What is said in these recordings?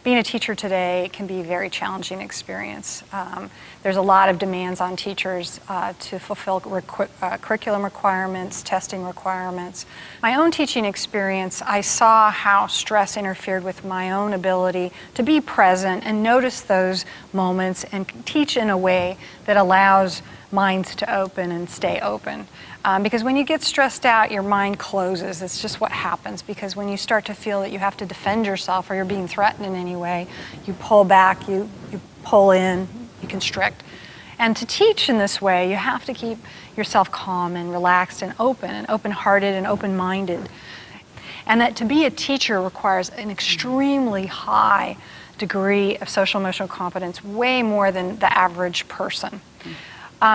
being a teacher today can be a very challenging experience. There's a lot of demands on teachers to fulfill curriculum requirements, testing requirements. My own teaching experience, I saw how stress interfered with my own ability to be present and notice those moments and teach in a way that allows minds to open and stay open. Because when you get stressed out, your mind closes. It's just what happens, because when you start to feel that you have to defend yourself or you're being threatened in any way, you pull back, you pull in, you constrict. And to teach in this way, you have to keep yourself calm and relaxed and open-hearted and open-minded. And that to be a teacher requires an extremely high degree of social-emotional competence, way more than the average person.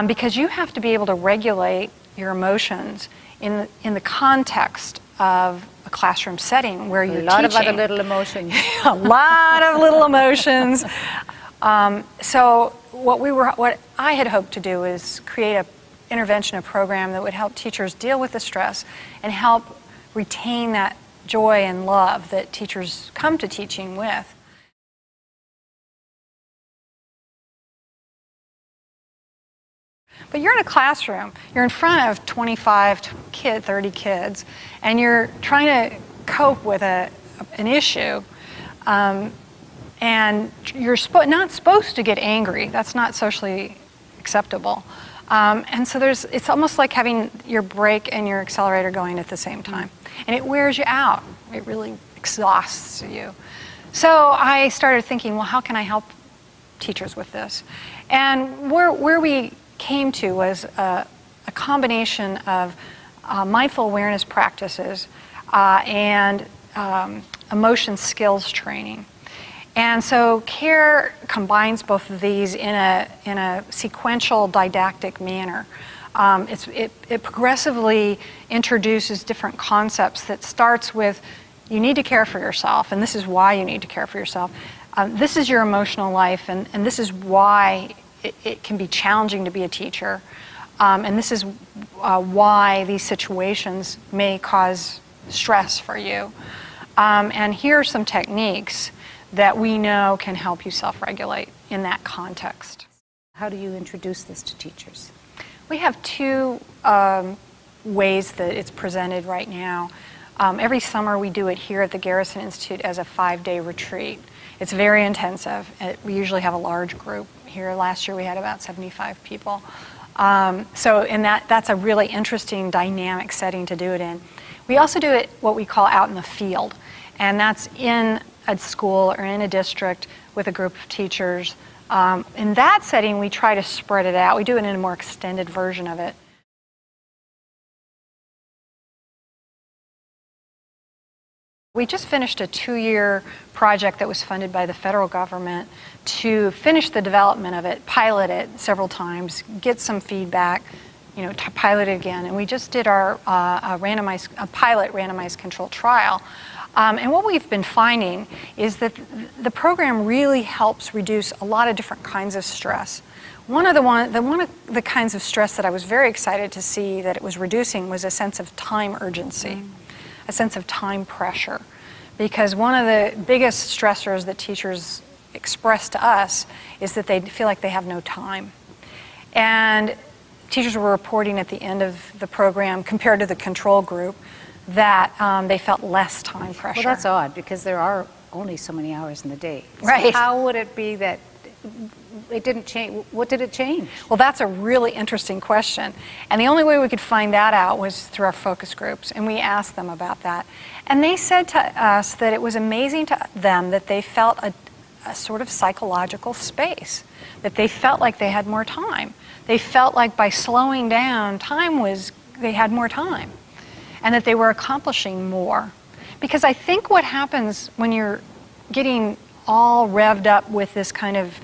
Because you have to be able to regulate your emotions in the context of a classroom setting where you're teaching. A lot of other little emotions. A lot of little emotions. So what I had hoped to do is create an intervention, a program that would help teachers deal with the stress and help retain that joy and love that teachers come to teaching with. But you're in a classroom, you're in front of 25 kids, 30 kids, and you're trying to cope with an issue, and you're not supposed to get angry. That's not socially acceptable. And so it's almost like having your brake and your accelerator going at the same time. And it wears you out. It really exhausts you. So I started thinking, well, how can I help teachers with this? And where we came to was a combination of mindful awareness practices and emotion skills training. And so CARE combines both of these in a sequential didactic manner. It progressively introduces different concepts that starts with, you need to care for yourself, and this is why you need to care for yourself. This is your emotional life, and this is why it can be challenging to be a teacher, and this is why these situations may cause stress for you. And here are some techniques that we know can help you self-regulate in that context. How do you introduce this to teachers? We have two ways that it's presented right now. Every summer we do it here at the Garrison Institute as a 5-day retreat. It's very intensive. We usually have a large group. Here last year we had about 75 people. So that's a really interesting dynamic setting to do it in. We also do it what we call out in the field, and that's in a school or in a district with a group of teachers. In that setting we try to spread it out. We do it in a more extended version of it. We just finished a 2-year project that was funded by the federal government to finish the development of it, pilot it several times, get some feedback, to pilot it again. And we just did our pilot randomized controlled trial. And what we've been finding is that the program really helps reduce a lot of different kinds of stress. One of the kinds of stress that I was very excited to see that it was reducing was a sense of time urgency. A sense of time pressure, because one of the biggest stressors that teachers express to us is that they feel like they have no time. And teachers were reporting at the end of the program, compared to the control group, that they felt less time pressure. Well, that's odd, because there are only so many hours in the day. Right. So how would it be that it didn't change? What did it change? Well, that's a really interesting question. And the only way we could find that out was through our focus groups. And we asked them about that. And they said to us that it was amazing to them that they felt a sort of psychological space, that they felt like they had more time. They felt like by slowing down, they had more time, and that they were accomplishing more. Because I think what happens when you're getting all revved up with this kind of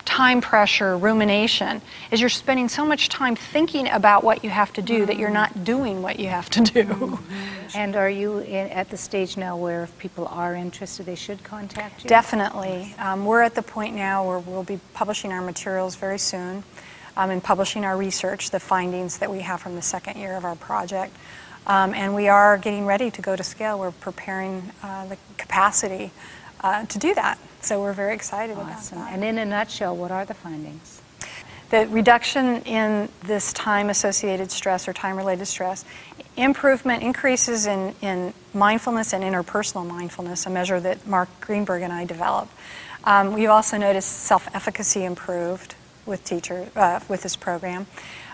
time pressure, rumination, is you're spending so much time thinking about what you have to do that you're not doing what you have to do. And are you at the stage now where if people are interested, they should contact you? Definitely. We're at the point now where we'll be publishing our materials very soon and publishing our research, the findings that we have from the second year of our project. And we are getting ready to go to scale. We're preparing the capacity to do that. So we're very excited about Awesome. that. And in a nutshell, what are the findings? The reduction in this time-associated stress or time-related stress, increases in mindfulness and interpersonal mindfulness, a measure that Mark Greenberg and I developed. We've also noticed self-efficacy improved with with this program.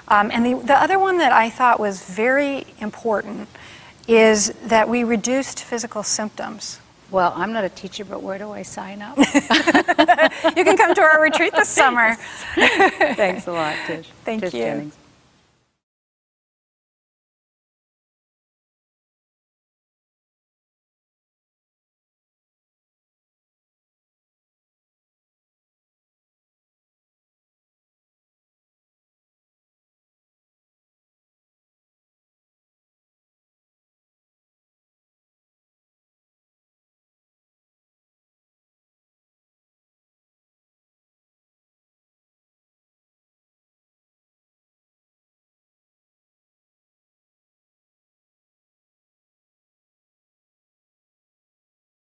And the other one that I thought was very important is that we reduced physical symptoms. Well, I'm not a teacher, but where do I sign up? You can come to our retreat this summer. Thanks a lot, Tish. Thank Tish you. Jennings.